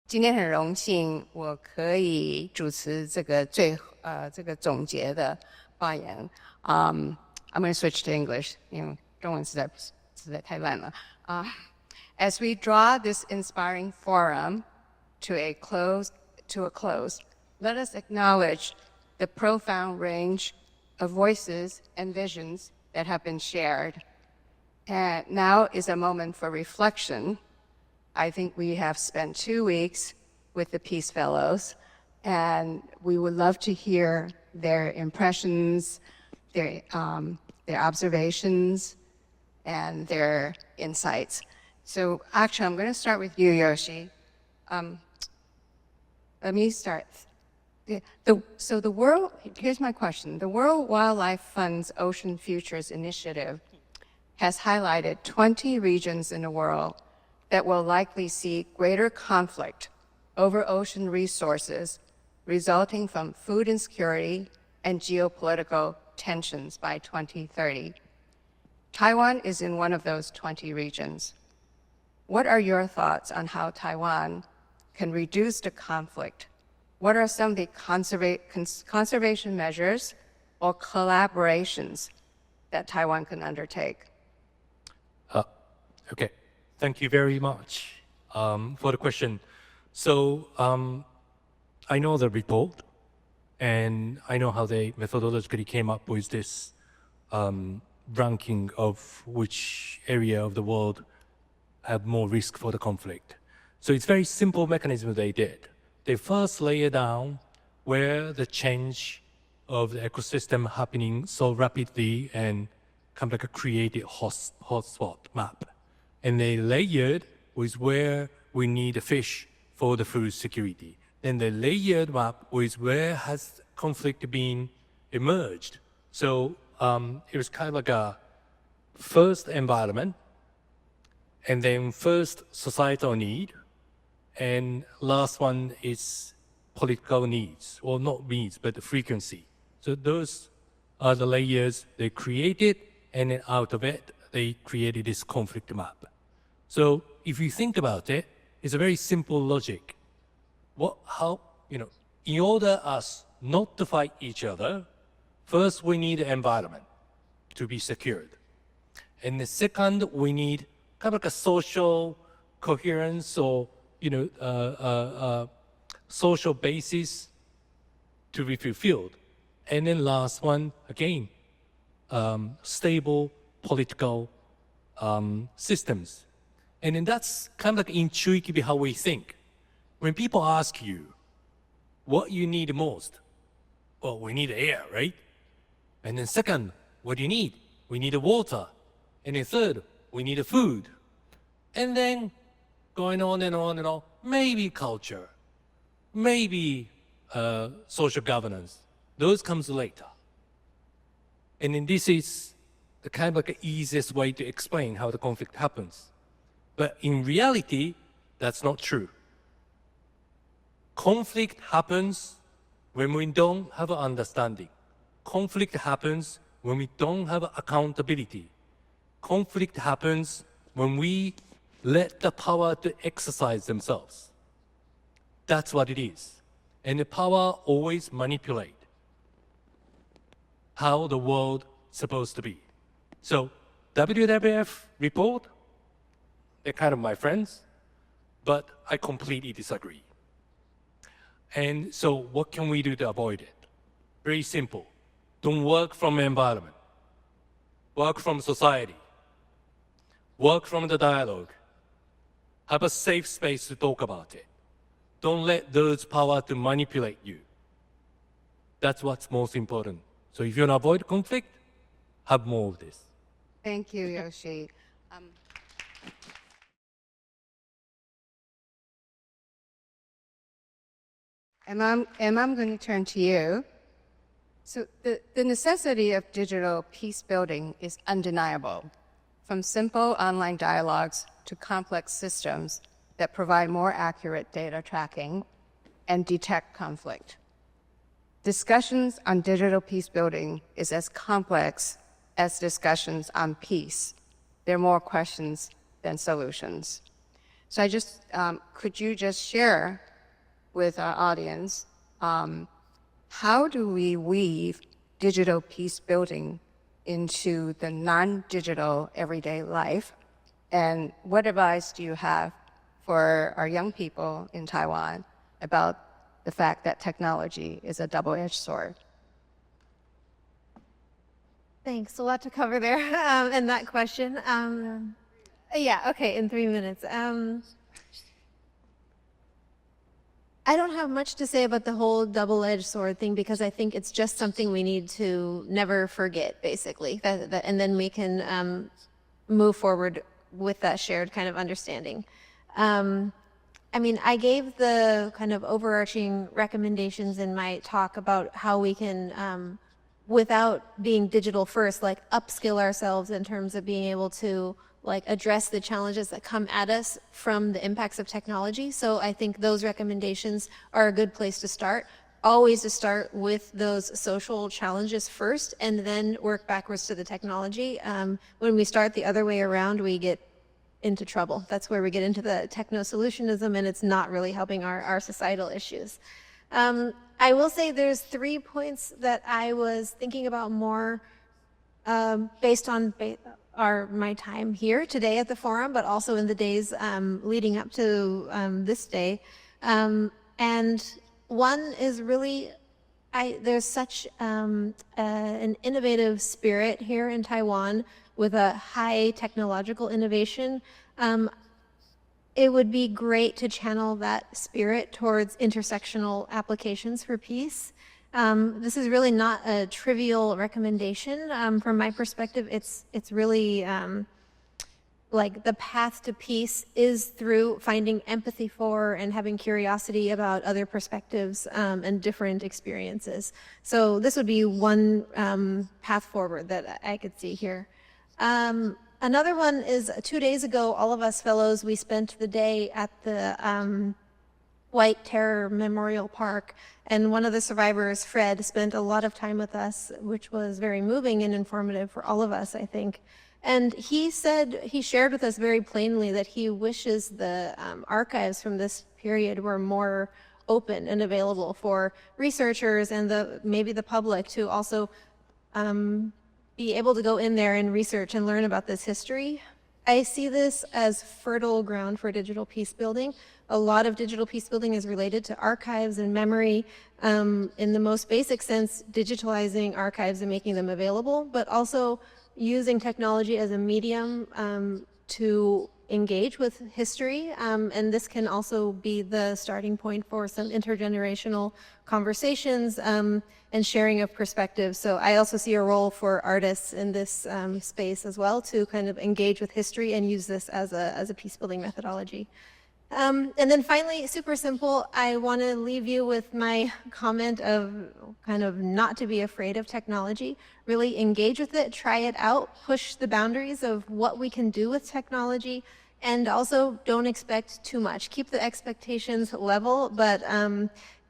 今天很荣幸，我可以主持这个总结的发言。I'm going to switch to English， 因为中文实在太烂了。As we draw this inspiring forum to a close, let us acknowledge the profound range of voices and visions that have been shared. And now is a moment for reflection. I think we have spent 2 weeks with the Peace Fellows, and we would love to hear their impressions, their observations, and their insights. So actually, I'm going to start with you, Yoshi. Let me start. So the world, here's my question. The World Wildlife Fund's Ocean Futures Initiative has highlighted 20 regions in the world that will likely see greater conflict over ocean resources resulting from food insecurity and geopolitical tensions by 2030. Taiwan is in one of those 20 regions. What are your thoughts on how Taiwan can reduce the conflict? What are some of the conservation measures or collaborations that Taiwan can undertake? Okay. Thank you very much for the question. So I know the report, and I know how they methodologically came up with this ranking of which area of the world have more risk for the conflict. So it's very simple mechanism they did. They first lay down where the change of the ecosystem happening so rapidly and kind of like a created hotspot map. And they layered with where we need a fish for the food security. Then they layered map with where has conflict been emerged. So it was kind of like a first environment, and then first societal need, and last one is political needs, or not needs, but the frequency. So those are the layers they created, and then out of it, they created this conflict map. So if you think about it, it's a very simple logic. In order us not to fight each other, first we need an environment to be secured. And the second, we need kind of like a social coherence or, social basis to be fulfilled. And then last one, again, stable political systems. And then that's kind of like intuitively how we think. When people ask you, what you need most? Well, we need air, right? And then second, what do you need? We need water. And then third, we need food. And then going on and on and on, maybe culture, maybe social governance. Those comes later. And then this is the kind of like the easiest way to explain how the conflict happens. But in reality, that's not true. Conflict happens when we don't have an understanding. Conflict happens when we don't have accountability. Conflict happens when we let the power to exercise themselves. That's what it is. And the power always manipulate how the world is supposed to be. So WWF report, they're kind of my friends, but I completely disagree. And so what can we do to avoid it? Very simple. Don't work from environment. Work from society. Work from the dialogue. Have a safe space to talk about it. Don't let those power to manipulate you. That's what's most important. So if you want to avoid conflict, have more of this. Thank you, Yoshi. And I'm going to turn to you. So the necessity of digital peace building is undeniable, from simple online dialogues to complex systems that provide more accurate data tracking and detect conflict. Discussions on digital peace building is as complex as discussions on peace. There are more questions than solutions. So I just, could you just share with our audience, how do we weave digital peace building into the non-digital everyday life? And what advice do you have for our young people in Taiwan about the fact that technology is a double-edged sword? Thanks, a lot to cover there in that question. Yeah, okay, in 3 minutes. I don't have much to say about the whole double-edged sword thing because I think it's just something we need to never forget, basically. And then we can move forward with that shared kind of understanding. I mean, I gave the kind of overarching recommendations in my talk about how we can, without being digital first, like upskill ourselves in terms of being able to like address the challenges that come at us from the impacts of technology. So I think those recommendations are a good place to start. Always to start with those social challenges first and then work backwards to the technology. When we start the other way around, we get into trouble. That's where we get into the techno-solutionism, and it's not really helping our societal issues. I will say there's 3 points that I was thinking about more based on my time here today at the forum, but also in the days leading up to this day. And one is really, there's such an innovative spirit here in Taiwan with a high technological innovation. It would be great to channel that spirit towards intersectional applications for peace. This is really not a trivial recommendation. From my perspective, it's really like the path to peace is through finding empathy for and having curiosity about other perspectives and different experiences. So this would be one path forward that I could see here. Another one is 2 days ago, all of us fellows, we spent the day at the White Terror Memorial Park, and one of the survivors, Fred, spent a lot of time with us, which was very moving and informative for all of us, I think. And he said, he shared with us very plainly that he wishes the archives from this period were more open and available for researchers and maybe the public to also be able to go in there and research and learn about this history. I see this as fertile ground for digital peace building. A lot of digital peace building is related to archives and memory, in the most basic sense, digitalizing archives and making them available, but also using technology as a medium to engage with history. And this can also be the starting point for some intergenerational conversations and sharing of perspectives. So I also see a role for artists in this space as well to kind of engage with history and use this as a peace building methodology. And then finally, super simple, I want to leave you with my comment of kind of not to be afraid of technology, really engage with it, try it out, push the boundaries of what we can do with technology, and also don't expect too much. Keep the expectations level, but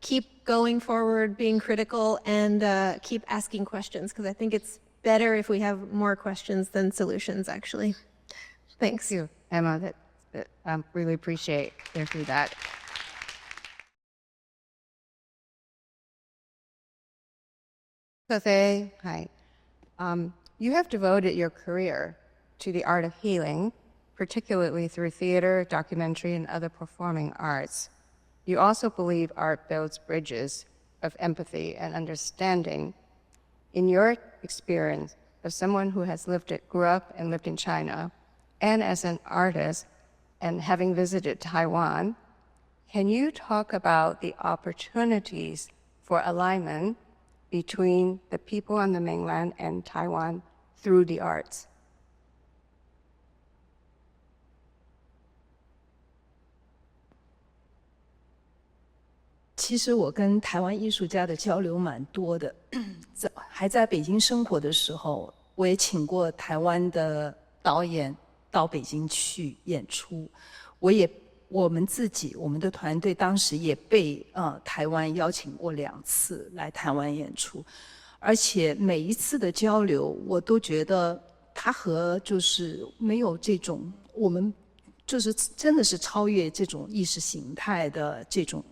keep going forward, being critical, and keep asking questions, because I think it's better if we have more questions than solutions, actually. Thanks. Thank you, Emma. That I really appreciate hearing that. Jose, hi. You have devoted your career to the art of healing, particularly through theater, documentary, and other performing arts. You also believe art builds bridges of empathy and understanding. In your experience as someone who has grew up and lived in China, and as an artist, and having visited Taiwan, can you talk about the opportunities for alignment between the people on the mainland and Taiwan through the arts? "其实我跟台湾艺术家的交流蛮多的，还在北京生活的时候，我也请过台湾的导演到北京去演出。我们的团队当时也被台湾邀请过2次来台湾演出，而且每一次的交流，我都觉得它和就是没有这种我们就是真的是超越这种意识形态的这种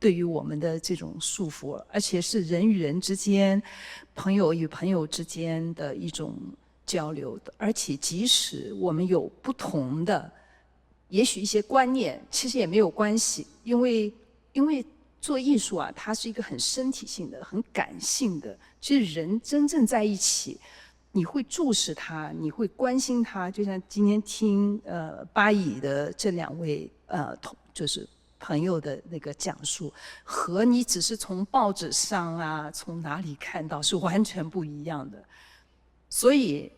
对于我们的这种束缚，而且是人与人之间、朋友与朋友之间的一种交流的。而且即使我们有不同的，也许一些观念，其实也没有关系，因为做艺术啊，它是一个很身体性的、很感性的。其实人真正在一起，你会注视他，你会关心他。就像今天听巴以的这2位就是朋友的那个讲述，和你只是从报纸上啊，从哪里看到是完全不一样的。所以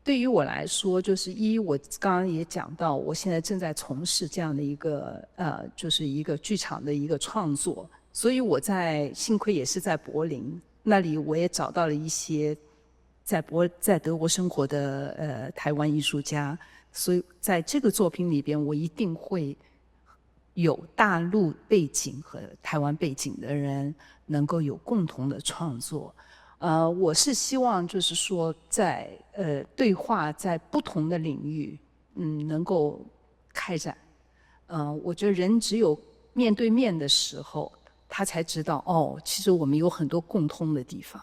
对于我来说，就是我刚刚也讲到，我现在正在从事这样的一个就是一个剧场的一个创作，所以我幸亏也是在柏林那里，我也找到了一些在德国生活的台湾艺术家，所以在这个作品里边，我一定会有大陆背景和台湾背景的人能够有共同的创作。我是希望就是说在对话在不同的领域能够开展。我觉得人只有面对面的时候，他才知道哦，其实我们有很多共通的地方。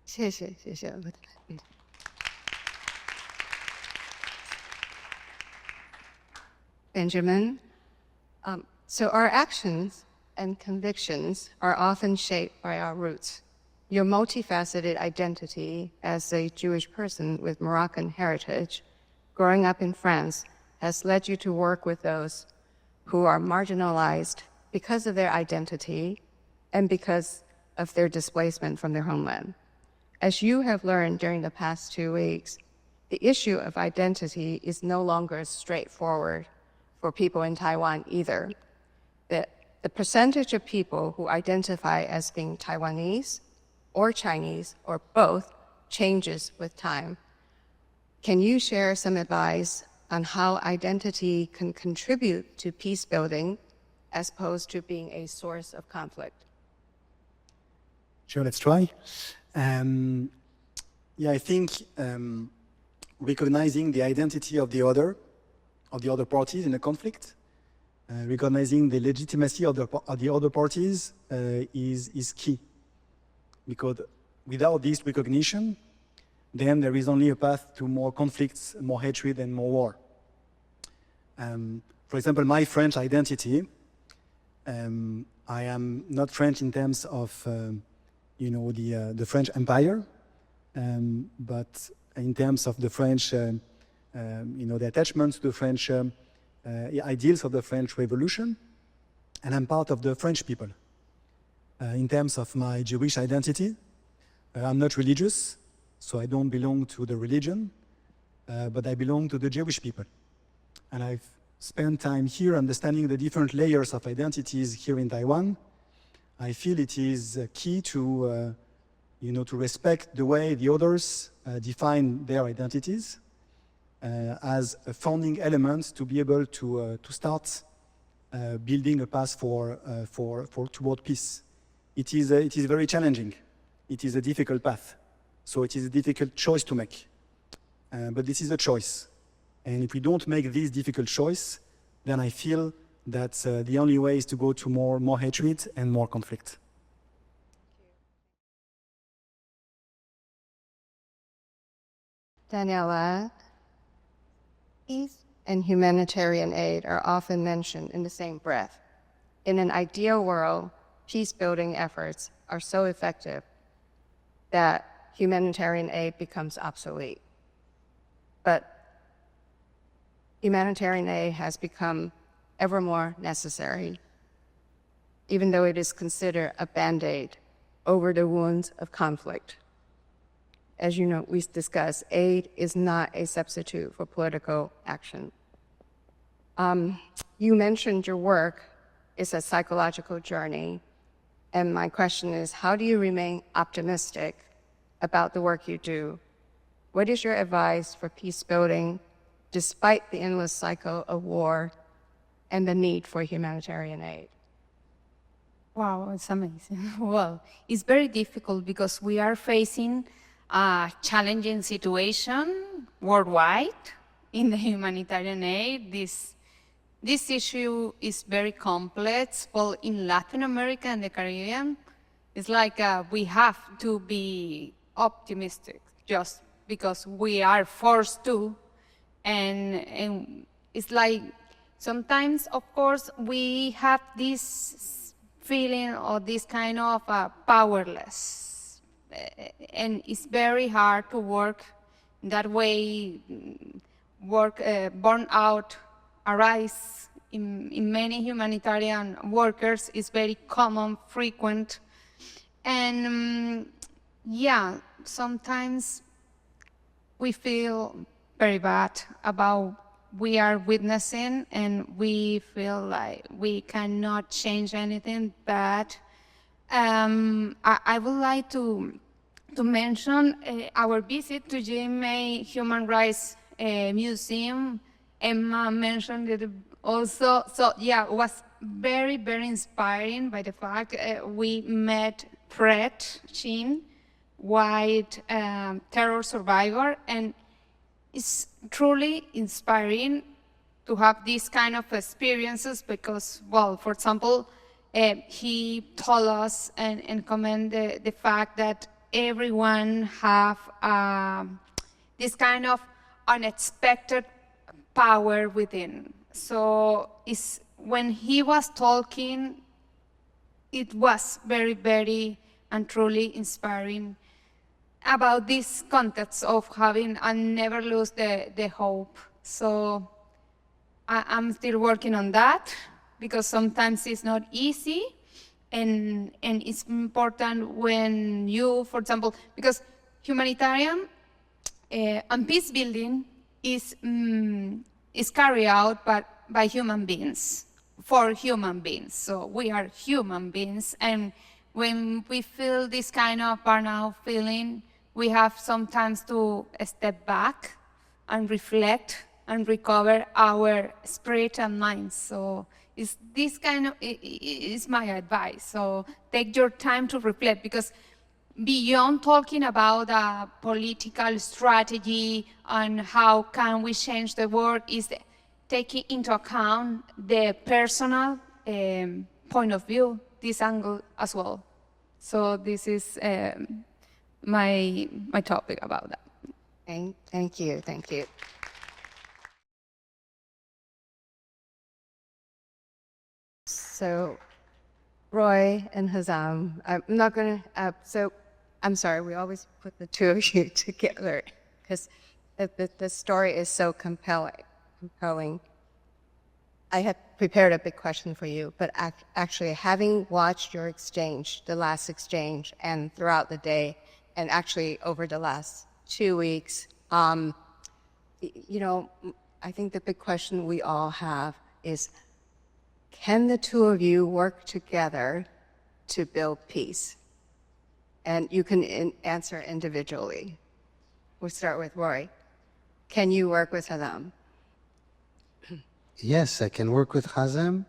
谢谢。Benjamin, so our actions and convictions are often shaped by our roots. Your multifaceted identity as a Jewish person with Moroccan heritage, growing up in France, has led you to work with those who are marginalized because of their identity and because of their displacement from their homeland. As you have learned during the past 2 weeks, the issue of identity is no longer straightforward for people in Taiwan either. The percentage of people who identify as being Taiwanese or Chinese or both changes with time. Can you share some advice on how identity can contribute to peace building as opposed to being a source of conflict? Sure, let's try. I think recognizing the identity of the other parties in a conflict, recognizing the legitimacy of the other parties is key. Because without this recognition, then there is only a path to more conflicts, more hatred, and more war. For example, my French identity, I am not French in terms of the French Empire, but in terms of the French, the attachments to the French ideals of the French Revolution, and I'm part of the French people. In terms of my Jewish identity, I'm not religious, so I don't belong to the religion, but I belong to the Jewish people. And I've spent time here understanding the different layers of identities here in Taiwan. I feel it is key to respect the way the others define their identities as a founding element to be able to start building a path toward peace. It is very challenging. It is a difficult path. So it is a difficult choice to make. But this is a choice. And if we don't make this difficult choice, then I feel that the only way is to go to more hatred and more conflict. Daniela, peace and humanitarian aid are often mentioned in the same breath. In an ideal world, peace-building efforts are so effective that humanitarian aid becomes obsolete. But humanitarian aid has become ever more necessary, even though it is considered a band-aid over the wounds of conflict. As you know, we discussed, aid is not a substitute for political action. You mentioned your work is a psychological journey, and my question is, how do you remain optimistic about the work you do? What is your advice for peace building despite the endless cycle of war and the need for humanitarian aid? Wow, it's amazing. Well, it's very difficult because we are facing a challenging situation worldwide, in the humanitarian aid. This issue is very complex. Well, in Latin America and the Caribbean, it's like we have to be optimistic just because we are forced to. And it's like sometimes, of course, we have this feeling or this kind of powerless. And it's very hard to work that way. Burnout arise in many humanitarian workers is very common, frequent. And yeah, sometimes we feel very bad about we are witnessing and we feel like we cannot change anything, but I would like to mention our visit to GMA Human Rights Museum. Emma mentioned it also. So yeah, it was very, very inspiring by the fact we met Fred Chin, white terror survivor, and it's truly inspiring to have these kind of experiences because, well, for example, he told us and commented the fact that everyone have this kind of unexpected power within. So when he was talking, it was very, very and truly inspiring about this context of having and never lose the hope. So I'm still working on that because sometimes it's not easy, and it's important when you, for example, because humanitarian and peace building is carried out by human beings, for human beings. So we are human beings, and when we feel this kind of burnout feeling, we have sometimes to step back and reflect and recover our spirit and mind. So it's this kind of, is my advice. So take your time to reflect, because beyond talking about a political strategy and how can we change the world, is taking into account the personal point of view, this angle as well. So this is my topic about that. Thank you. So, Roy and Hazem, I'm not going to, so I'm sorry, we always put the two of you together because the story is so compelling. I had prepared a big question for you, but actually having watched your exchange, the last exchange, and throughout the day, and actually over the last 2 weeks, you know, I think the big question we all have is, can the two of you work together to build peace? And you can answer individually. We'll start with Roy. Can you work with Hazem? Yes, I can work with Hazem,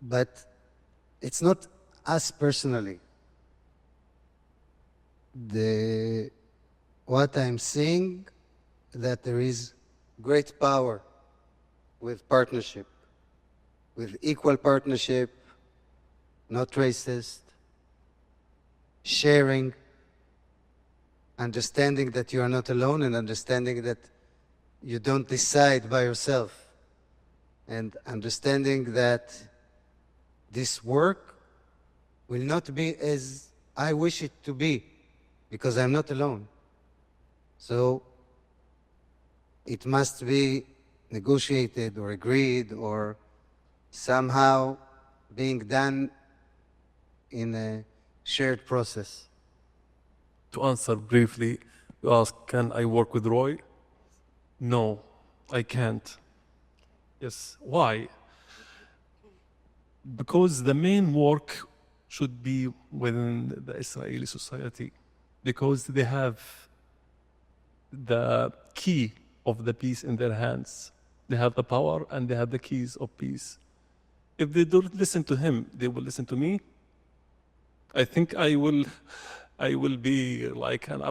but it's not us personally. What I'm seeing, that there is great power with partnership, with equal partnership, not racist, sharing, understanding that you are not alone, and understanding that you don't decide by yourself, and understanding that this work will not be as I wish it to be, because I'm not alone. So it must be negotiated or agreed or somehow being done in a shared process. To answer briefly, you ask, can I work with Roy? No, I can't. Yes, why? Because the main work should be within the Israeli society, because they have the key of the peace in their hands. They have the power and they have the keys of peace. If they don't listen to him, they will listen to me. I think I will I will be like an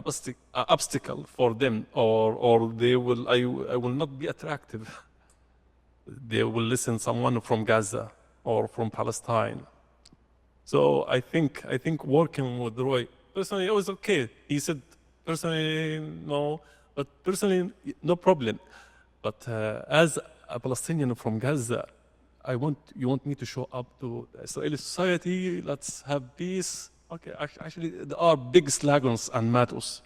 obstacle for them, or they will, I will not be attractive. They will listen someone from Gaza or from Palestine. So I think working with Roy, personally it was okay. He said personally no, but personally no problem. But as a Palestinian from Gaza, you want me to show up to the Israeli society, let's have peace. Okay, actually there are big slogans and mottos.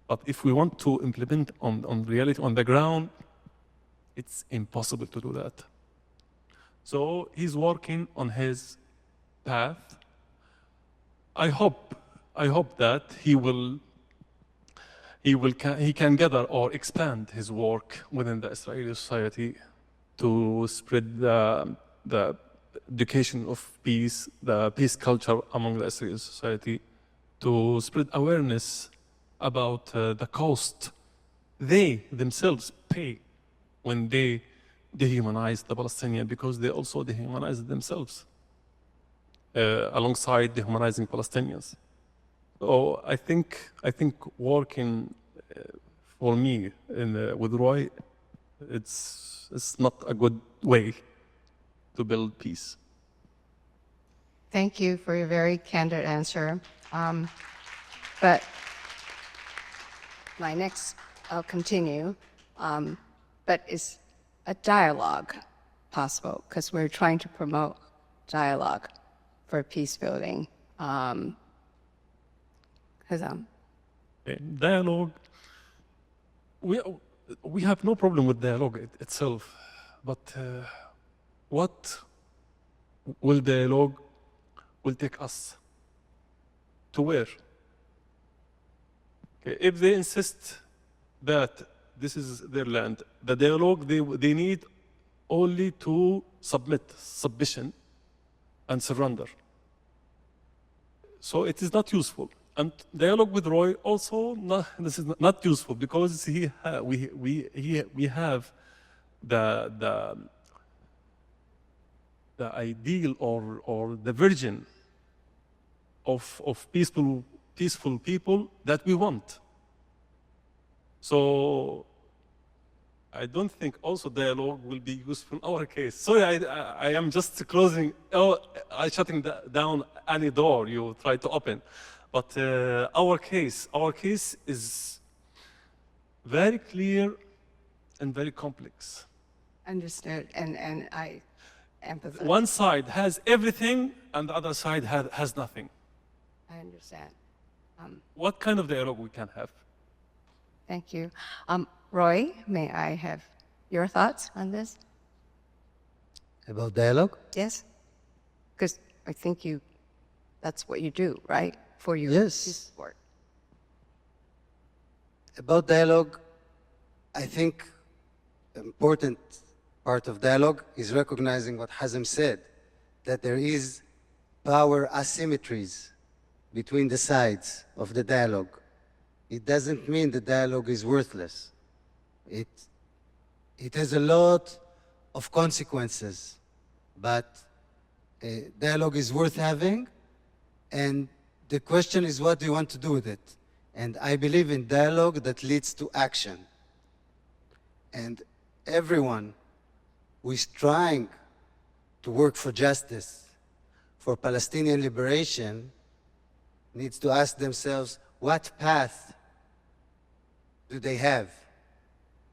But if we want to implement on reality on the ground, it's impossible to do that. So he's working on his path. I hope that he can gather or expand his work within the Israeli society to spread the education of peace, the peace culture among the Israeli society, to spread awareness about the cost they themselves pay when they dehumanize the Palestinian, because they also dehumanize themselves alongside dehumanizing Palestinians. So I think working for me with Roy, it's not a good way to build peace. Thank you for your very candid answer. But my next, I'll continue. But is a dialogue possible? Because we're trying to promote dialogue for peace building. Hazem. Dialogue, we have no problem with dialogue itself, but what will dialogue will take us to where? Okay, if they insist that this is their land, the dialogue, they need only to submission and surrender. So it is not useful. And dialogue with Roy also, this is not useful, because we have the ideal or the vision of peaceful people that we want. So I don't think also dialogue will be useful in our case. Sorry, I am just closing, I'm shutting down any door you try to open. But our case is very clear and very complex. Understood, and I empathize. One side has everything and the other side has nothing. I understand. What kind of dialogue we can have? Thank you. Roy, may I have your thoughts on this? About dialogue? Yes? Because I think that's what you do, right? For your Yes. peace work. About dialogue, I think the important part of dialogue is recognizing what Hazem said, that there is power asymmetries between the sides of the dialogue. It doesn't mean the dialogue is worthless. It has a lot of consequences, but dialogue is worth having, and the question is, what do you want to do with it? And I believe in dialogue that leads to action. And everyone who is trying to work for justice, for Palestinian liberation, needs to ask themselves, what path do they have?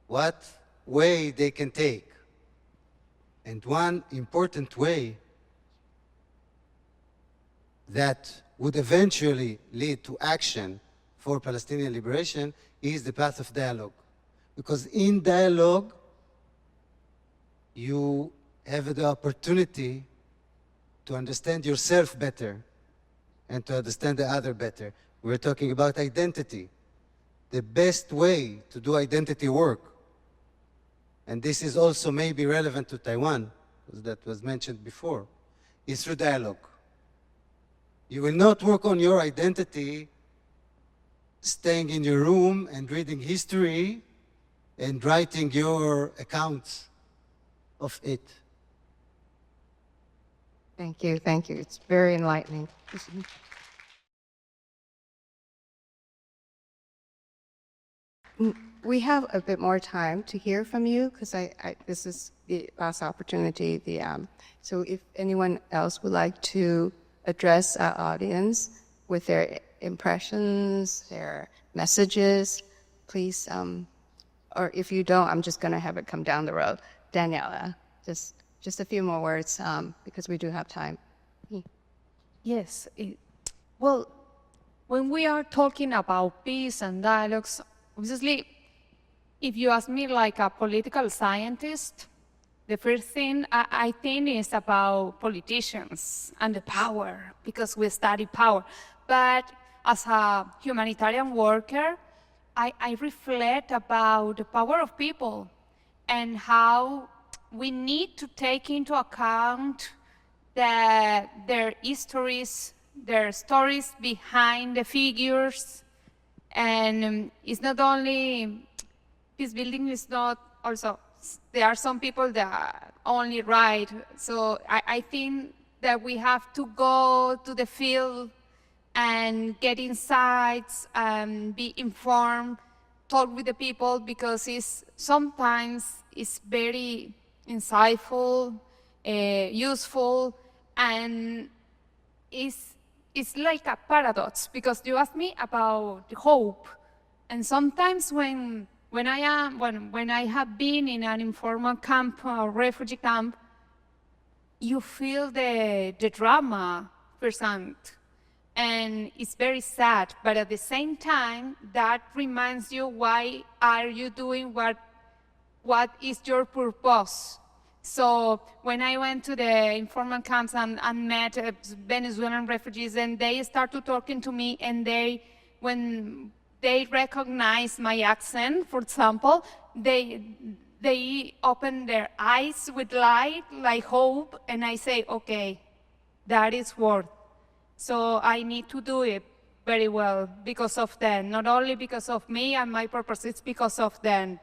What way they can take? And one important way that would eventually lead to action for Palestinian liberation is the path of dialogue. Because in dialogue, you have the opportunity to understand yourself better and to understand the other better. We're talking about identity. The best way to do identity work, and this is also maybe relevant to Taiwan, because that was mentioned before, is through dialogue. You will not work on your identity staying in your room and reading history and writing your accounts of it. Thank you, thank you. It's very enlightening. We have a bit more time to hear from you because this is the last opportunity. So if anyone else would like to address our audience with their impressions, their messages, please, or if you don't, I'm just going to have it come down the road. Daniela, just a few more words because we do have time. Yes. Well, when we are talking about peace and dialogues, obviously, if you ask me like a political scientist, the first thing I think is about politicians and the power, because we study power. But as a humanitarian worker, I reflect about the power of people and how we need to take into account their histories, their stories behind the figures. And it's not only, peace building is not also, there are some people that only write. So I think that we have to go to the field and get insights and be informed, talk with the people, because sometimes it's very insightful, useful, and it's like a paradox, because you asked me about the hope, and sometimes when I have been in an informal camp or refugee camp, you feel the drama present, and it's very sad. But at the same time, that reminds you, why are you doing what is your purpose? So when I went to the informal camps and met Venezuelan refugees, and they started talking to me, and when they recognize my accent, for example, they open their eyes with light, like hope, and I say, okay, that is worth. So I need to do it very well because of them, not only because of me and my purpose, it's because of them.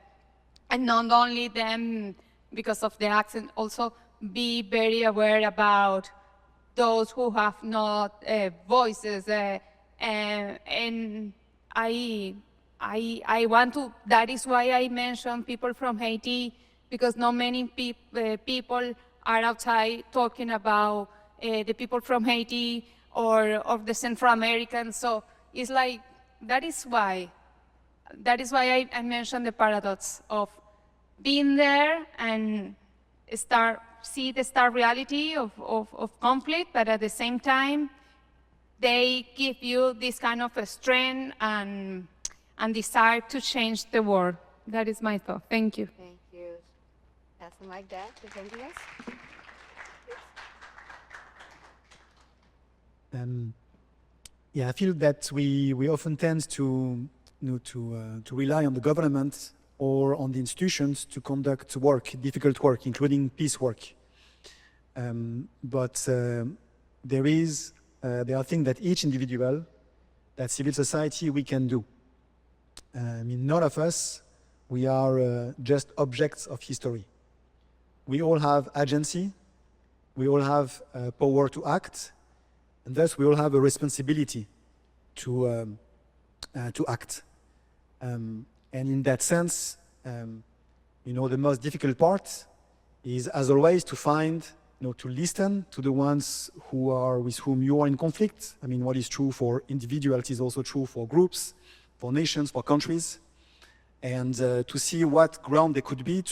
And not only them because of the accent, also be very aware about those who have not voices. And I want to, that is why I mentioned people from Haiti, because not many people are outside talking about the people from Haiti or of the Central Americans. So it's like, that is why I mentioned the paradox of being there and see the stark reality of conflict, but at the same time, they give you this kind of a strength and desire to change the world. That is my thought. Thank you. Thank you. Pass the mic down to anybody else? Yeah, I feel that we often tend to rely on the government or on the institutions to conduct work, difficult work, including peace work. But there are things that each individual, that civil society, we can do. I mean, none of us, we are just objects of history. We all have agency, we all have power to act, and thus we all have a responsibility to act. And in that sense, the most difficult part is, as always, to find, to listen to the ones with whom you are in conflict. I mean, what is true for individuals is also true for groups, for nations, for countries, and to see what ground there could be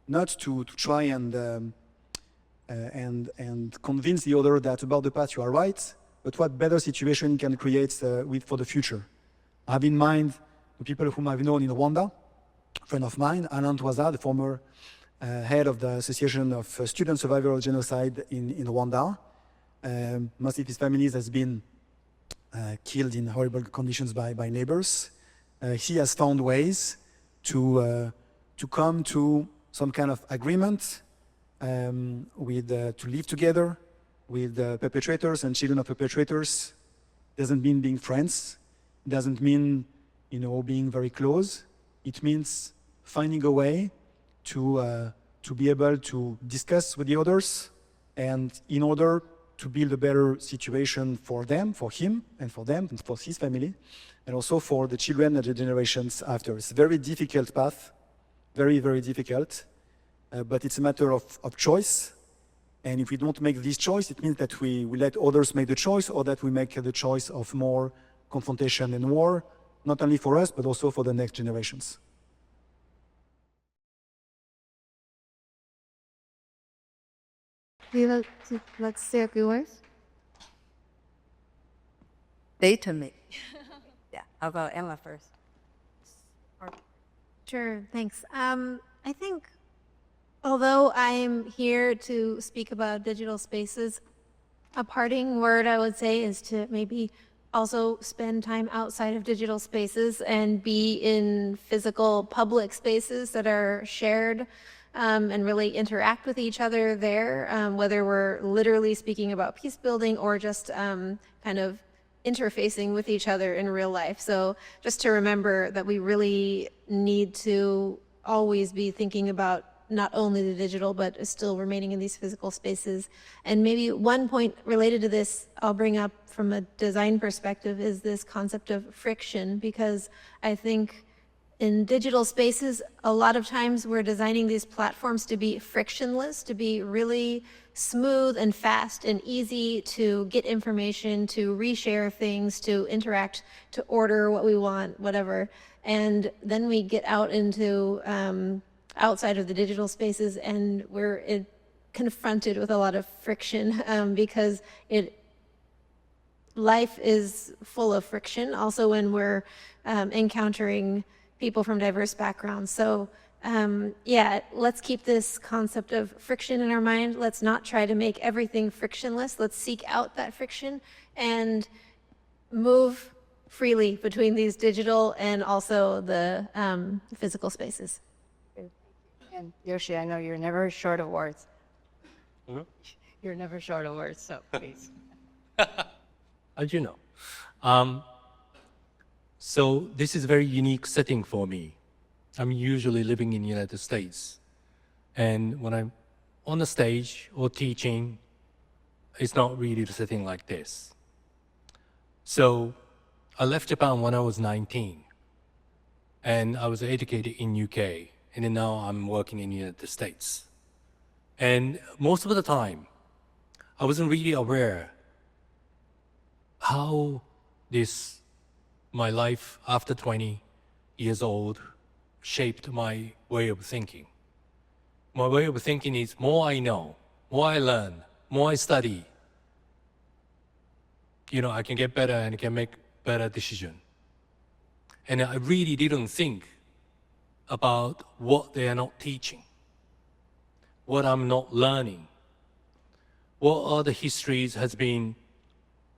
not to try and convince the other that about the past you are right, but what better situation can create for the future. I have in mind the people whom I've known in Rwanda, a friend of mine, Alain Toisa, the former head of the Association of Student Survivors of Genocide in Rwanda. Most of his families has been killed in horrible conditions by neighbors. He has found ways to come to some kind of agreement to live together with perpetrators and children of perpetrators. Doesn't mean being friends. Doesn't mean being very close. It means finding a way to be able to discuss with the others, and in order to build a better situation for them, for him, and for them, and for his family, and also for the children and the generations after. It's a very difficult path, very, very difficult, but it's a matter of choice. And if we don't make this choice, it means that we let others make the choice, or that we make the choice of more confrontation and war, not only for us, but also for the next generations. Let's say a few words. They to me. Yeah, how about Emma first? Sure, thanks. I think although I'm here to speak about digital spaces, a parting word I would say is to maybe also spend time outside of digital spaces and be in physical public spaces that are shared and really interact with each other there, whether we're literally speaking about peace building or just kind of interfacing with each other in real life. So just to remember that we really need to always be thinking about not only the digital, but still remaining in these physical spaces. And maybe one point related to this I'll bring up from a design perspective is this concept of friction, because I think in digital spaces, a lot of times we're designing these platforms to be frictionless, to be really smooth and fast and easy to get information, to reshare things, to interact, to order what we want, whatever. And then we get out into outside of the digital spaces, and we're confronted with a lot of friction because life is full of friction, also when we're encountering people from diverse backgrounds. So yeah, let's keep this concept of friction in our mind. Let's not try to make everything frictionless. Let's seek out that friction and move freely between these digital and also the physical spaces. And Yoshi, I know you're never short of words. Mhm. You're never short of words, so please. As you know. So this is a very unique setting for me. I'm usually living in the United States. And when I'm on the stage or teaching, it's not really the setting like this. So I left Japan when I was 19. And I was educated in UK. And then now I'm working in the United States. And most of the time, I wasn't really aware how my life after 20 years old shaped my way of thinking. My way of thinking is more I know, more I learn, more I study, I can get better and I can make better decisions. And I really didn't think about what they are not teaching, what I'm not learning, what other histories has been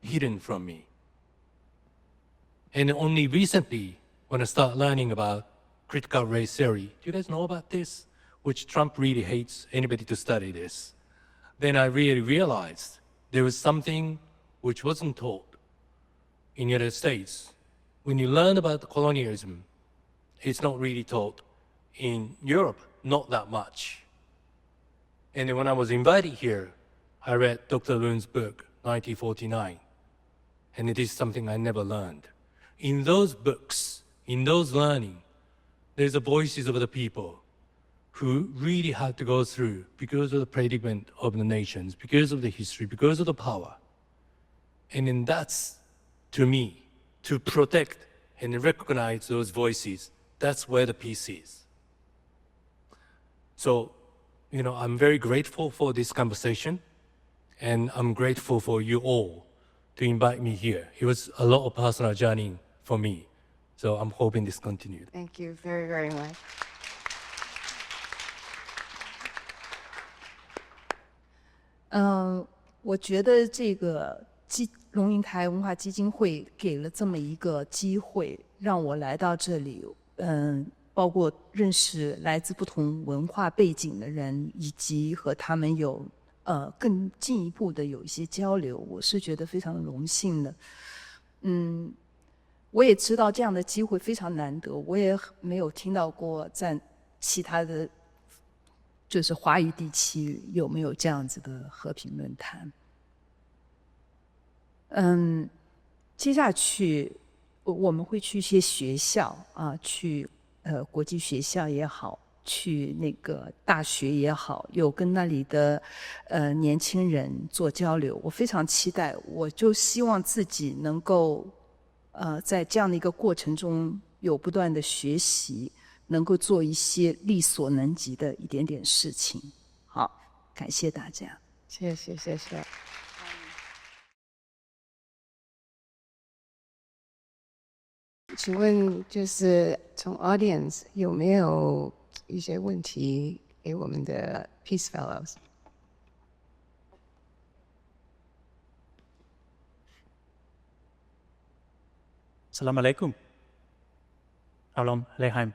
hidden from me. And only recently, when I started learning about critical race theory, do you guys know about this? Which Trump really hates anybody to study this. Then I really realized there was something which wasn't taught in the United States. When you learn about colonialism, it's not really taught in Europe, not that much. And then when I was invited here, I read Dr. Lun's book, 1949. And it is something I never learned. In those books, in those learning, there's the voices of the people who really had to go through because of the predicament of the nations, because of the history, because of the power. And then that's, to me, to protect and recognize those voices, that's where the peace is. So, I'm very grateful for this conversation, and I'm grateful for you all to invite me here. It was a lot of personal journey for me, so I'm hoping this continues. Thank you very, very much. 我觉得这个龙应台文化基金会给了这么一个机会，让我来到这里，包括认识来自不同文化背景的人，以及和他们有更进一步的有一些交流，我是觉得非常荣幸的。我也知道这样的机会非常难得，我也没有听到过在其他的就是华语地区有没有这样子的和平论坛。接下去我们会去一些学校啊，去国际学校也好，去那个大学也好，有跟那里的年轻人做交流，我非常期待。我就希望自己能够在这样的一个过程中有不断的学习，能够做一些力所能及的一点点事情。好，感谢大家。谢谢，谢谢。请问，就是从 audience 有没有一些问题给我们的 Peace Fellows？ Salam alaikum. Shalom aleichem.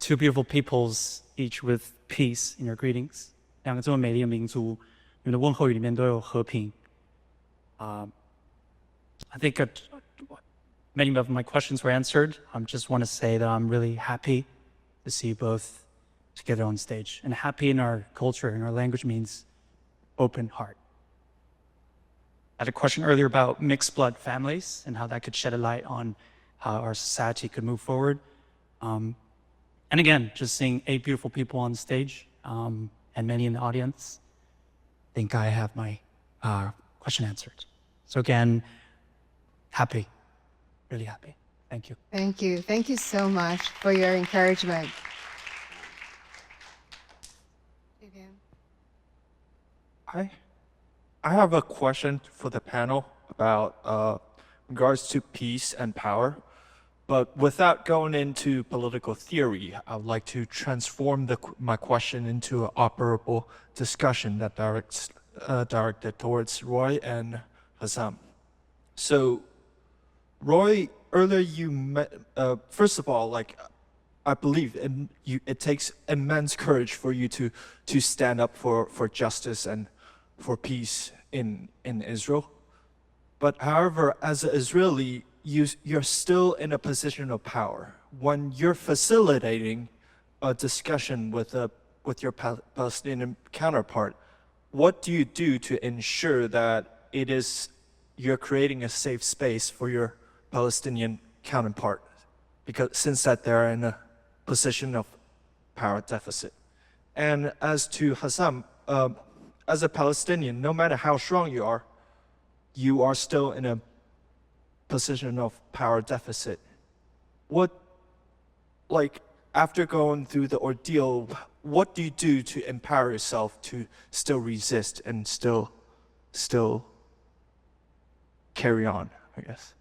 Two beautiful peoples, each with peace in your greetings. 两个这么美丽的民族，你们的问候语里面都有和平。I think many of my questions were answered. I just want to say that I'm really happy to see you both together on stage. And happy in our culture, in our language, means open heart. I had a question earlier about mixed blood families and how that could shed a light on how our society could move forward. And again, just seeing 8 beautiful people on stage and many in the audience, I think I have my question answered. So again, happy, really happy. Thank you. Thank you. Thank you so much for your encouragement. I have a question for the panel about regards to peace and power. But without going into political theory, I would like to transform my question into an operable discussion that directed towards Roy and Hazem. So, Roy, earlier you met, first of all, like, I believe it takes immense courage for you to stand up for justice and for peace in Israel. But however, as an Israeli, you're still in a position of power. When you're facilitating a discussion with your Palestinian counterpart, what do you do to ensure that you're creating a safe space for your Palestinian counterpart? Because since that they're in a position of power deficit. And as to Hazem, as a Palestinian, no matter how strong you are still in a position of power deficit. After going through the ordeal, what do you do to empower yourself to still resist and still carry on, I guess?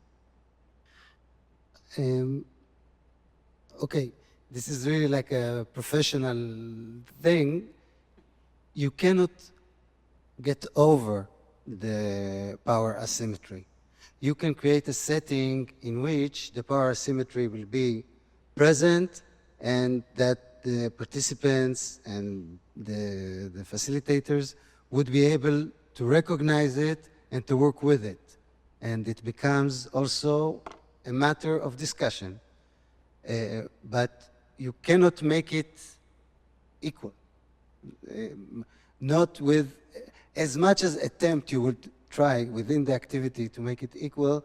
Okay, this is really like a professional thing. You cannot get over the power asymmetry. You can create a setting in which the power asymmetry will be present and that the participants and the facilitators would be able to recognize it and to work with it. And it becomes also a matter of discussion. But you cannot make it equal. Not with as much as attempt you would try within the activity to make it equal,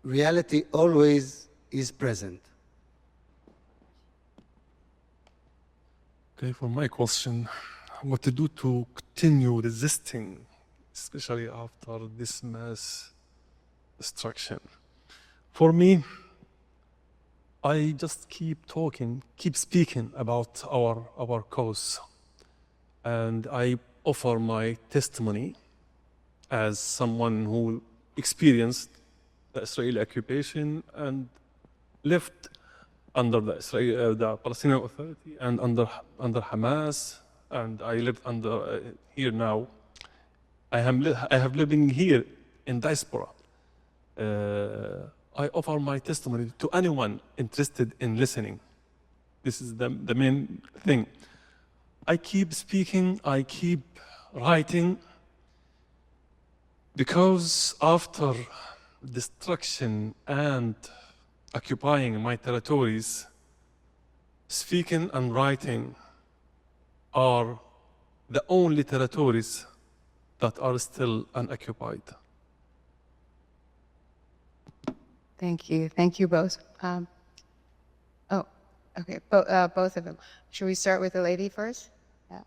reality always is present. Okay, for my question, what to do to continue resisting, especially after this mass destruction? For me, I just keep speaking about our cause. And I offer my testimony as someone who experienced the Israeli occupation and lived under the Palestinian Authority and under Hamas, and I live under here now. I have living here in diaspora. I offer my testimony to anyone interested in listening. This is the main thing. I keep speaking, I keep writing, because after destruction and occupying my territories, speaking and writing are the only territories that are still unoccupied. Thank you. Thank you both. Okay, both of them. Should we start with the lady first? Yeah.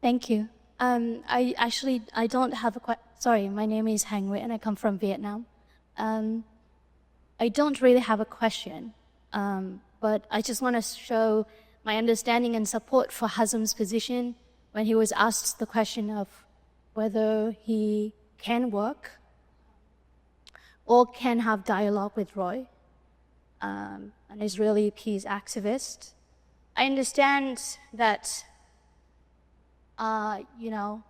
Thank you. I don't have a sorry, my name is Hang Nguyen and I come from Vietnam. I don't really have a question, but I just want to show my understanding and support for Hazem's position when he was asked the question of whether he can work or can have dialogue with Roy, an Israeli peace activist. I understand that, you know,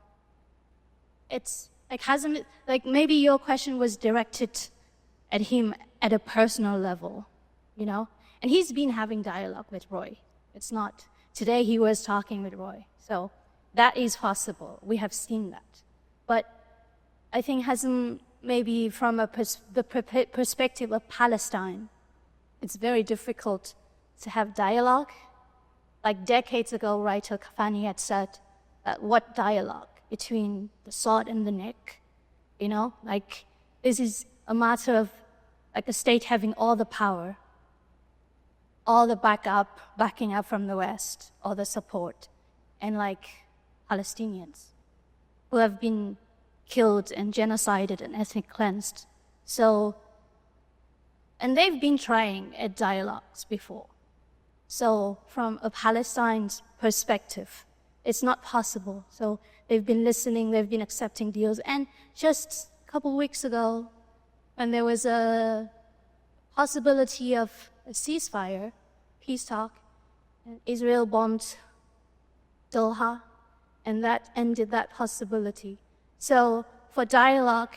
it's like Hazem, like maybe your question was directed at him at a personal level, you know? And he's been having dialogue with Roy. It's not, today he was talking with Roy. So that is possible. We have seen that. But I think Hazem, maybe from the perspective of Palestine, it's very difficult to have dialogue. Like decades ago, writer Kafani had said, what dialogue between the sword and the neck? You know, like this is a matter of like a state having all the power, all the backing up from the West, all the support, and like Palestinians who have been killed and genocided and ethnic cleansed. So, and they've been trying at dialogues before. So from a Palestine's perspective, it's not possible. So they've been listening, they've been accepting deals. And just a couple weeks ago, when there was a possibility of a ceasefire, peace talk, and Israel bombed Doha, and that ended that possibility. So for dialogue,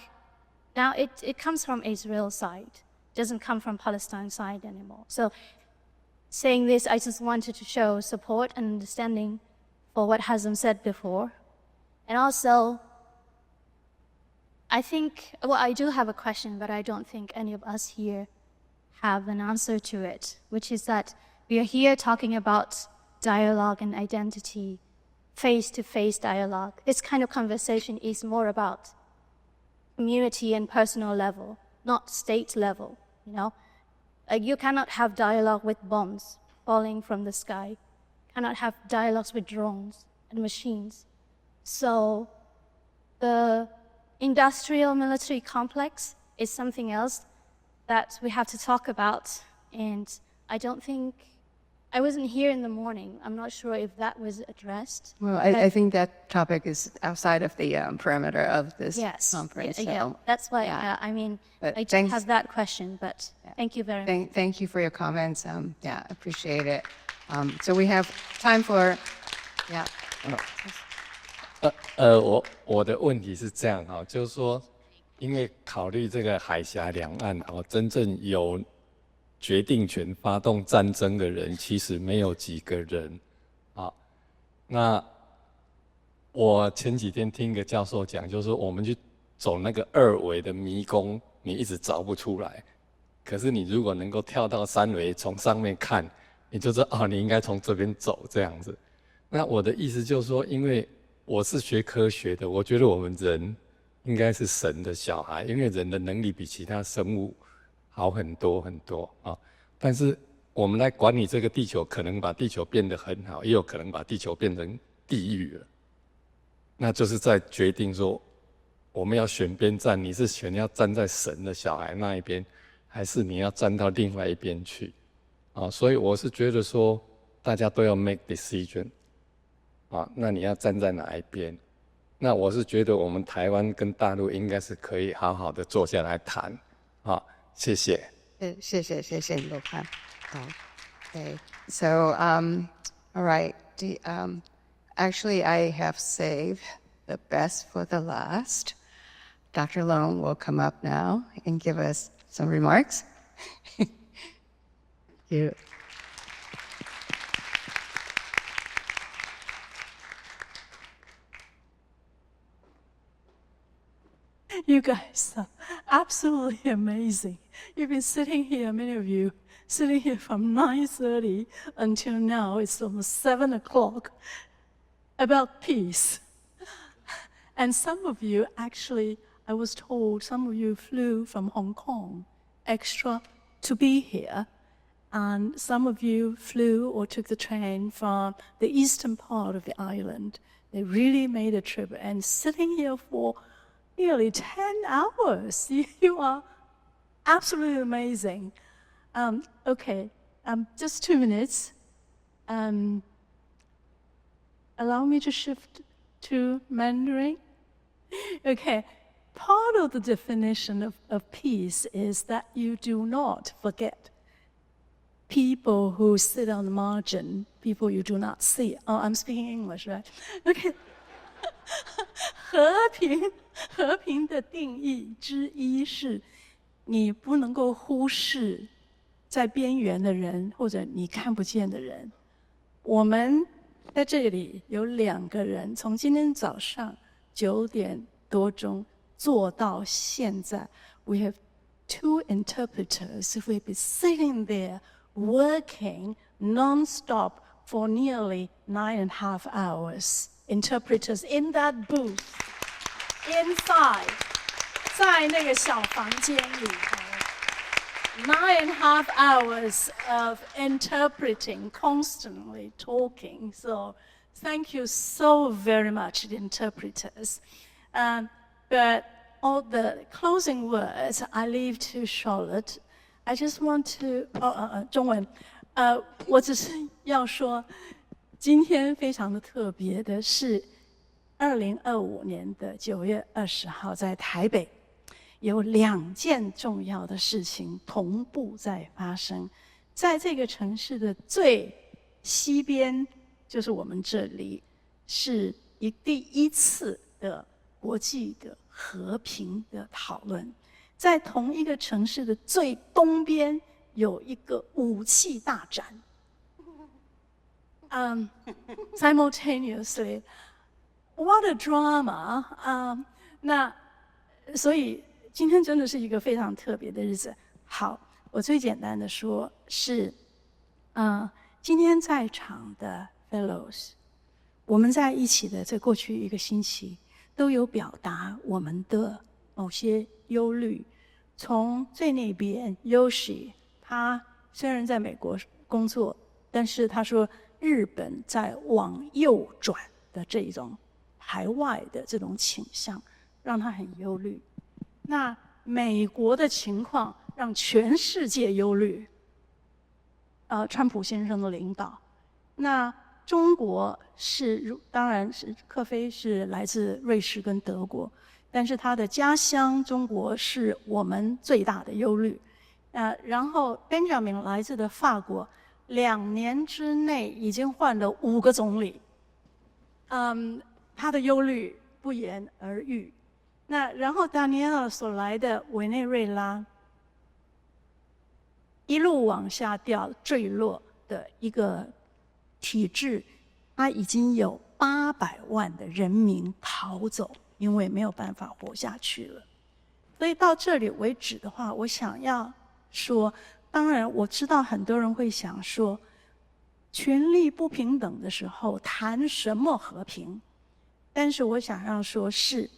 now it comes from Israel's side. It doesn't come from Palestine's side anymore. So saying this, I just wanted to show support and understanding for what Hazem said before. And also, I think, well, I do have a question, but I don't think any of us here have an answer to it, which is that we are here talking about dialogue and identity, face-to-face dialogue. This kind of conversation is more about community and personal level, not state level, you know? Like you cannot have dialogue with bombs falling from the sky, cannot have dialogues with drones and machines. So the industrial military complex is something else that we have to talk about. And I don't think, I wasn't here in the morning. I'm not sure if that was addressed. Well, I think that topic is outside of the perimeter of this conference. Yeah, that's why, I mean, But I don't thanks- have that question, but thank you very much. Thank you for your comments. Yeah, appreciate it. So we have time for, yeah. 我的问题是这样哈，就是说，因为考虑这个海峡两岸哦，真正有决定权发动战争的人，其实没有几个人啊。那我前几天听一个教授讲，就是说我们去走那个二维的迷宫，你一直找不出来。可是你如果能够跳到三维，从上面看，你就知道哦，你应该从这边走这样子。那我的意思就是说，因为我是学科学的，我觉得我们人应该是神的小孩，因为人的能力比其他生物好很多很多啊。但是我们来管理这个地球，可能把地球变得很好，也有可能把地球变成地狱了。那就是在决定说，我们要选边站，你是选要站在神的小孩那一边，还是你要站到另外一边去？啊，所以我是觉得说，大家都要 make decision。啊，那你要站在哪一边？那我是觉得我们台湾跟大陆应该是可以好好的坐下来谈。啊，谢谢。谢谢你的看。Okay. So, all right. Actually, I have saved the best for the last. Dr. Long will come up now and give us some remarks. Thank you. You guys are absolutely amazing. You've been sitting here, many of you, sitting here from 9:30 until now. It's almost 7 o'clock about peace. And some of you actually, I was told, some of you flew from Hong Kong extra to be here. And some of you flew or took the train from the eastern part of the island. They really made a trip and sitting here for nearly 10 hours. You are absolutely amazing. Okay, just 2 minutes. Allow me to shift to Mandarin. Okay, part of the definition of peace is that you do not forget people who sit on the margin, people you do not see. Oh, I'm speaking English, right? Okay. 和平的定义之一是，你不能够忽视在边缘的人或者你看不见的人。我们在这里有2个人，从今天早上9点多钟做到現在。We have 2 interpreters. We've been sitting there working non-stop for nearly 9.5 hours. Interpreters in that booth, inside, 在那个小房间里头 9.5 hours of interpreting, constantly talking. So thank you so very much, the interpreters. But all the closing words I leave to Charlotte. I just want to 中文我只是要说今天非常的特别的是2025年的9月20号在台北有2件重要的事情同步在发生。在这个城市的最西边就是我们这里是第1次的国际的和平的讨论。在同一个城市的最东边有一个武器大展。Simultaneously, what a drama! 那所以今天真的是一个非常特别的日子。好，我最简单的说是，今天在场的 fellows， 我们在一起的这过去1个星期都有表达我们的某些忧虑。从最那边 Yoshi， 他虽然在美国工作，但是他说日本在往右转的这种排外的这种倾向，让他很忧虑。那美国的情况让全世界忧虑。川普先生的领导，那中国是当然是克菲是来自瑞士跟德国。但是他的家乡中国是我们最大的忧虑，然后 Benjamin 来自的法国，2年之内已经换了5个总理，他的忧虑不言而喻。那然后 Daniela 所来的委内瑞拉，一路往下掉坠落的一个体制，他已经有800万的人民逃走。因为没有办法活下去了，所以到这里为止的话，我想要说，当然我知道很多人会想说，权力不平等的时候谈什么和平？但是我想要说是，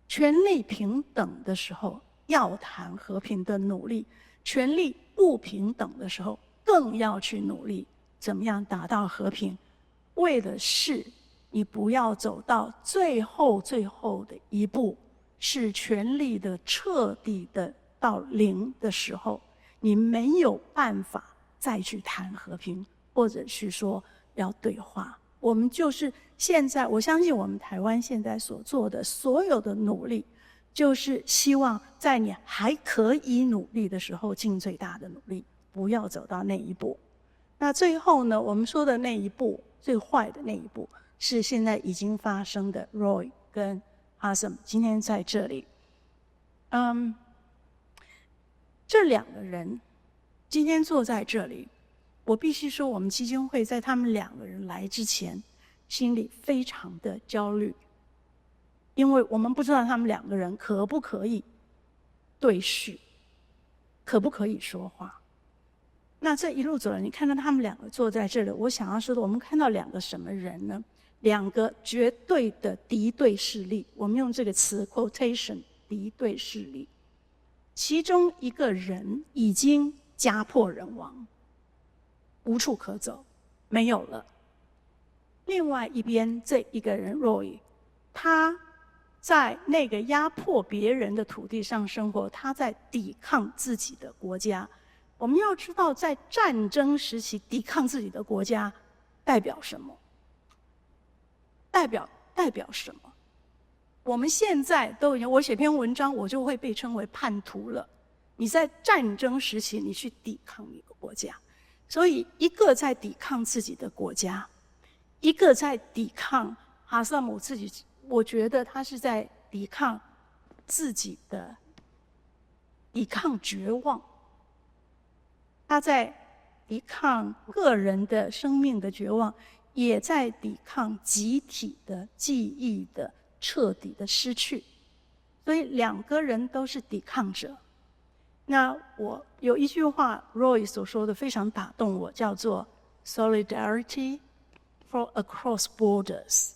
权力平等的时候要谈和平的努力，权力不平等的时候更要去努力，怎么样达到和平？为的是。你不要走到最后的一步，是权力的彻底的到0的时候，你没有办法再去谈和平，或者是说要对话。我们就是现在，我相信我们台湾现在所做的所有的努力，就是希望在你还可以努力的时候，尽最大的努力，不要走到那一步。那最后呢，我们说的那一步，最坏的那一步。是现在已经发生的 Roy 跟 Hazem 今天在这里，这2个人今天坐在这里，我必须说，我们基金会在他们2个人来之前，心里非常的焦虑，因为我们不知道他们2个人可不可以对视，可不可以说话。那这一路走来，你看到他们2个坐在这里，我想要说的，我们看到2个什么人呢？两个绝对的敌对势力，我们用这个词 quotation 敌对势力，其中一个人已经家破人亡，无处可走，没有了。另外一边这一个人 Roy， 他在那个压迫别人的土地上生活，他在抵抗自己的国家。我们要知道，在战争时期抵抗自己的国家代表什么？代表什么？我们现在都已经，我写篇文章，我就会被称为叛徒了。你在战争时期，你去抵抗一个国家，所以一个在抵抗自己的国家，一个在抵抗哈萨姆自己。我觉得他是在抵抗自己的，抵抗绝望。他在抵抗个人的生命的绝望，也在抵抗集体的记忆的彻底的失去。所以两个人都是抵抗者。那我有一句话 Roy 所说的非常打动我，叫做 Solidarity for across borders。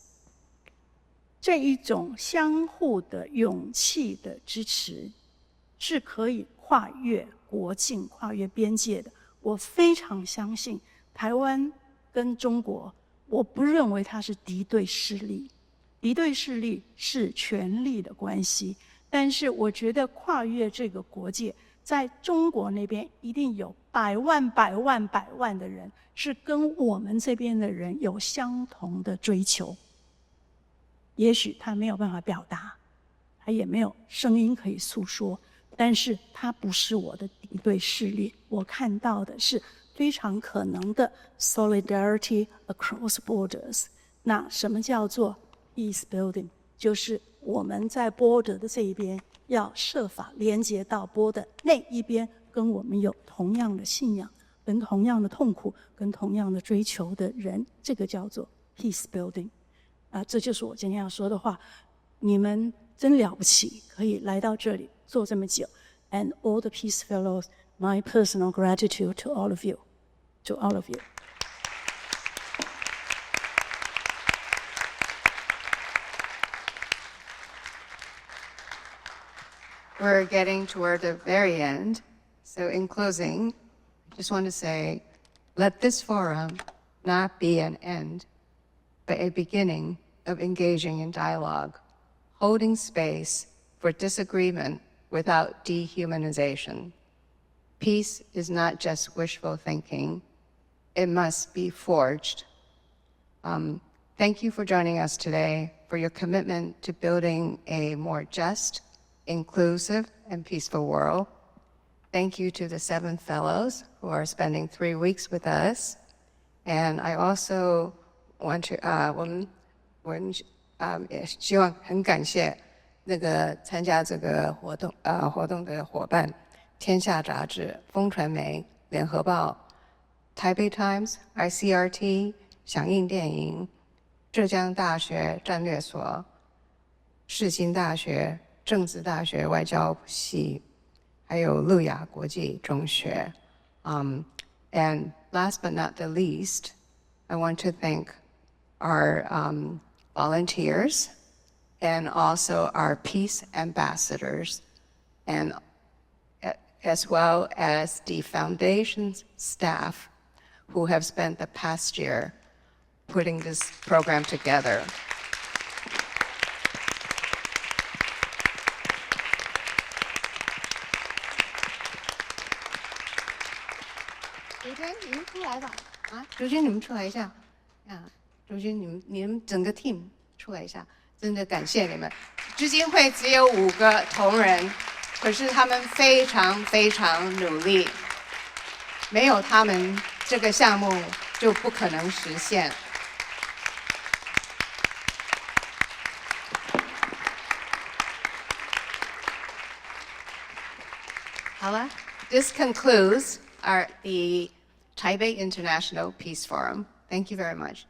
这一种相互的勇气的支持，是可以跨越国境、跨越边界的。我非常相信台湾跟中国，我不认为它是敌对势力，敌对势力是权力的关系。但是我觉得跨越这个国界，在中国那边一定有百万的人是跟我们这边的人有相同的追求。也许他没有办法表达，他也没有声音可以诉说，但是他不是我的敌对势力。我看到的是非常可能的 solidarity across borders。那什么叫做 peace building？ 就是我们在 border 的这一边要设法连接到 border 那一边，跟我们有同样的信仰、跟同样的痛苦、跟同样的追求的人，这个叫做 peace building。这就是我今天要说的话。你们真了不起，可以来到这里做这么久。And all the peace fellows, my personal gratitude to all of you, to all of you. We're getting toward the very end. So in closing, I just want to say, let this forum not be an end, but a beginning of engaging in dialogue, holding space for disagreement without dehumanization. Peace is not just wishful thinking. It must be forged. Thank you for joining us today, for your commitment to building a more just, inclusive, and peaceful world. Thank you to the 7 fellows who are spending 3 weeks with us. And I also want to, 我们也希望很感谢那个参加这个活动的伙伴，天下杂志、风传媒、联合报、Taipei Times、ICRT、响应电影、浙江大学战略所、世新大学、政治大学外交系，还有路亚国际中学。And last but not the least, I want to thank our volunteers and also our peace ambassadors, and as well as the foundation's staff who have spent the past year putting this program together.主君，你们出来吧！主君，你们出来一下！主君，你们整个 team 出来一下！真的感谢你们。基金会只有5个同仁，可是他们非常努力，没有他们，这个项目就不可能实现。好了 ，This concludes the Taipei International Peace Forum. Thank you very much.